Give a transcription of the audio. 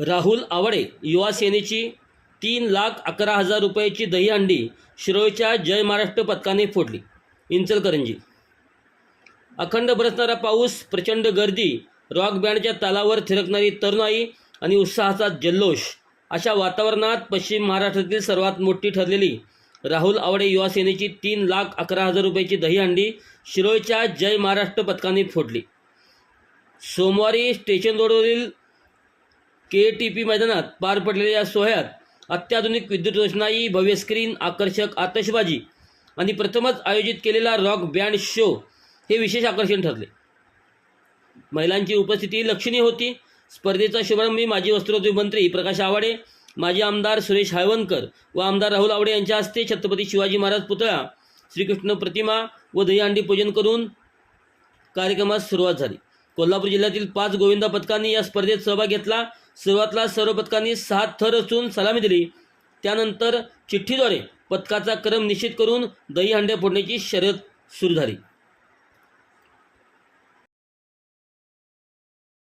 राहुल आवडे युवा सेनेची 3,11,000 रुपयाची दहीहंडी शिरोळच्या जय महाराष्ट्र पथकाने फोडली. इंचलकरंजी. अखंड बरसणारा पाऊस, प्रचंड गर्दी, रॉक बँडच्या तालावर थिरकणारी तरुणाई आणि उत्साहाचा जल्लोष अशा वातावरणात पश्चिम महाराष्ट्रातील सर्वात मोठी ठरलेली राहुल आवडे युवा सेनेची 3,11,000 रुपयाची दहीहंडी शिरोळच्या जय महाराष्ट्र पथकाने फोडली. सोमवारी स्टेशन रोडवरील KTP मैदानात पार पडलेल्या या सोहळ्यात अत्याधुनिक विद्युत रोषणाई, भव्य स्क्रीन, आकर्षक आतषबाजी आणि प्रथमच आयोजित केलेला रॉक बँड शो हे विशेष आकर्षण ठरले. महिलांची उपस्थिती लक्षणीय होती. स्पर्धेचा शुभारंभी माजी वस्त्रोद्योग मंत्री प्रकाश आवाडे, माजी आमदार सुरेश हाळवणकर व आमदार राहुल आवडे यांच्या हस्ते छत्रपती शिवाजी महाराज पुतळा, श्रीकृष्ण प्रतिमा व दहीहंडी पूजन करून कार्यक्रमास सुरुवात झाली. कोल्हापूर जिल्ह्यातील 5 गोविंदा पथकांनी या स्पर्धेत सहभाग घेतला. सुरुवातीला सर्व पथकांनी 6 थर रचून सलामी दिली. त्यानंतर चिठ्ठीद्वारे पथकाचा क्रम निश्चित करून दहीहंड्या फोडण्याची शर्यत सुरू झाली.